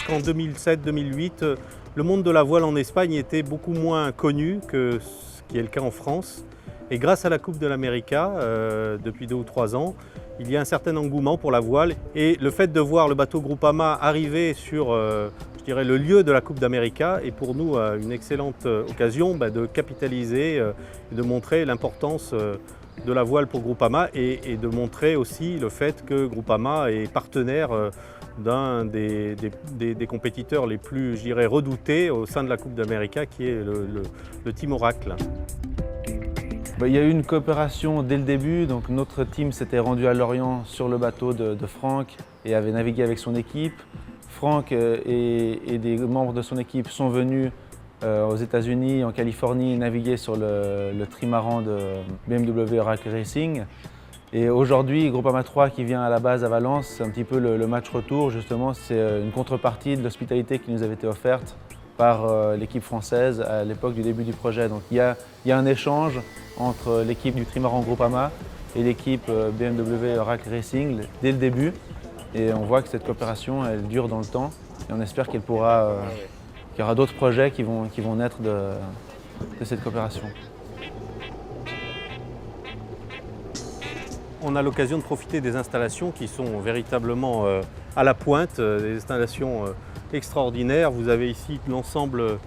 jusqu'en 2007-2008, le monde de la voile en Espagne était beaucoup moins connu que ce qui est le cas en France. Et grâce à la Coupe de l'América, depuis 2 ou 3 ans, il y a un certain engouement pour la voile. Et le fait de voir le bateau Groupama arriver sur je dirais, le lieu de la Coupe d'América est pour nous une excellente occasion de capitaliser et de montrer l'importance de la voile pour Groupama et de montrer aussi le fait que Groupama est partenaire d'un des compétiteurs les plus, je dirais, redoutés au sein de la Coupe d'América, qui est le Team Oracle. Il y a eu une coopération dès le début. Donc notre team s'était rendu à Lorient sur le bateau de Franck et avait navigué avec son équipe. Franck et des membres de son équipe sont venus aux États-Unis, en Californie, naviguer sur le trimaran de BMW Oracle Racing. Et aujourd'hui, Groupama 3 qui vient à la base à Valence, c'est un petit peu le match retour. Justement, c'est une contrepartie de l'hospitalité qui nous avait été offerte par l'équipe française à l'époque du début du projet. Donc il y a un échange entre l'équipe du trimaran Groupama et l'équipe BMW Oracle Racing dès le début. Et on voit que cette coopération, elle dure dans le temps. Et on espère qu'il y aura d'autres projets qui vont naître de cette coopération. On a l'occasion de profiter des installations qui sont véritablement à la pointe, des installations extraordinaires. Vous avez ici l'ensemble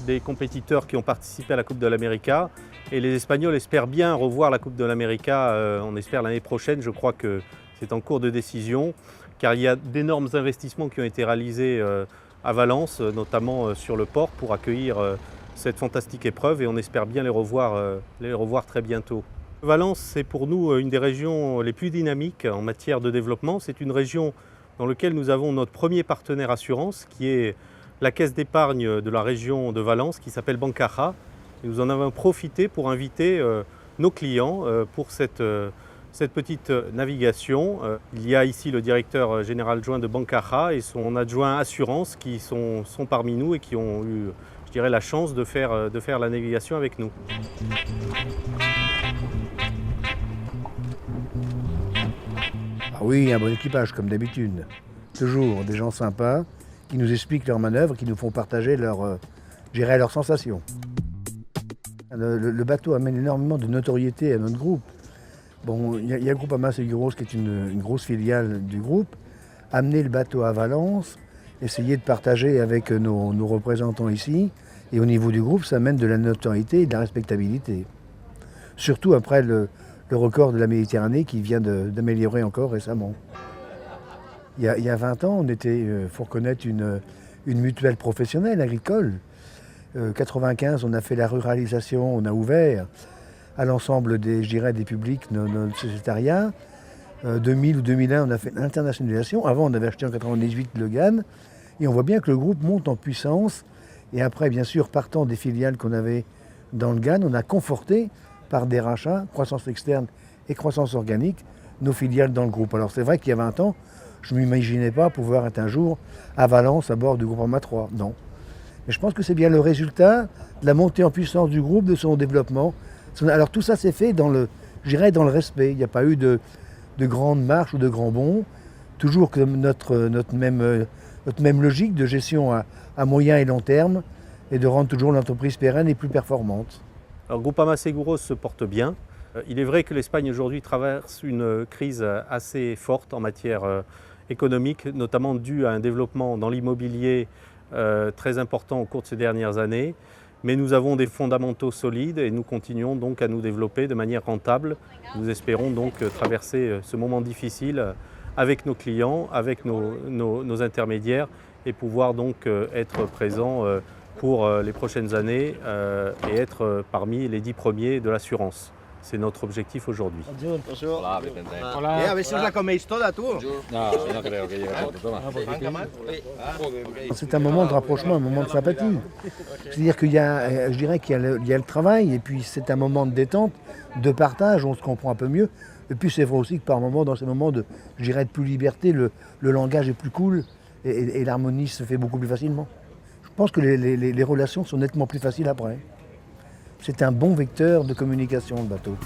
des compétiteurs qui ont participé à la Coupe de l'América. Et les Espagnols espèrent bien revoir la Coupe de l'América, on espère l'année prochaine. Je crois que c'est en cours de décision, car il y a d'énormes investissements qui ont été réalisés à Valence, notamment sur le port, pour accueillir cette fantastique épreuve, et on espère bien les revoir très bientôt. Valence, c'est pour nous une des régions les plus dynamiques en matière de développement. C'est une région dans laquelle nous avons notre premier partenaire assurance, qui est la caisse d'épargne de la région de Valence, qui s'appelle Bancaja. Et nous en avons profité pour inviter nos clients pour cette petite navigation. Il y a ici le directeur général adjoint de Bancaja et son adjoint assurance qui sont parmi nous et qui ont eu, je dirais, la chance de faire la navigation avec nous. Ah oui, un bon équipage comme d'habitude. Toujours des gens sympas qui nous expliquent leurs manœuvres, qui nous font partager leurs sensations. Le bateau amène énormément de notoriété à notre groupe. Bon, il y a Groupama Seguros qui est une grosse filiale du groupe. Amener le bateau à Valence, essayer de partager avec nos représentants ici. Et au niveau du groupe, ça amène de la notoriété et de la respectabilité. Surtout après le record de la Méditerranée qui vient d'améliorer encore récemment. Il y a 20 ans, on était, faut reconnaître, une mutuelle professionnelle agricole. 95, on a fait la ruralisation, on a ouvert à l'ensemble des publics notre sociétariat. 2000 ou 2001, on a fait l'internationalisation. Avant, on avait acheté en 98 le GAN. Et on voit bien que le groupe monte en puissance. Et après, bien sûr, partant des filiales qu'on avait dans le GAN, on a conforté par des rachats, croissance externe et croissance organique, nos filiales dans le groupe. Alors c'est vrai qu'il y a 20 ans, je ne m'imaginais pas pouvoir être un jour à Valence à bord du Groupama 3. Non. Mais je pense que c'est bien le résultat de la montée en puissance du groupe, de son développement. Alors tout ça s'est fait dans le respect. Il n'y a pas eu de grandes marches ou de grands bonds. Toujours que notre même logique de gestion à moyen et long terme et de rendre toujours l'entreprise pérenne et plus performante. Alors Groupama Seguros se porte bien. Il est vrai que l'Espagne aujourd'hui traverse une crise assez forte en matière économique, notamment due à un développement dans l'immobilier très important au cours de ces dernières années. Mais nous avons des fondamentaux solides et nous continuons donc à nous développer de manière rentable. Nous espérons donc traverser ce moment difficile avec nos clients, avec nos intermédiaires et pouvoir donc être présents pour les prochaines années et être parmi les 10 premiers de l'assurance. C'est notre objectif aujourd'hui. Hola, Vicente. Hola. A ver si os la coméis toda, tú. No, no creo que llegue tanto. Toma. C'est un moment de rapprochement, un moment de sympathie. C'est-à-dire qu'il y a, je dirais qu'il y a le travail et puis c'est un moment de détente, de partage, on se comprend un peu mieux. Et puis c'est vrai aussi que par moments, dans ces moments de plus liberté, le langage est plus cool et l'harmonie se fait beaucoup plus facilement. Je pense que les relations sont nettement plus faciles après. C'est un bon vecteur de communication, le bateau.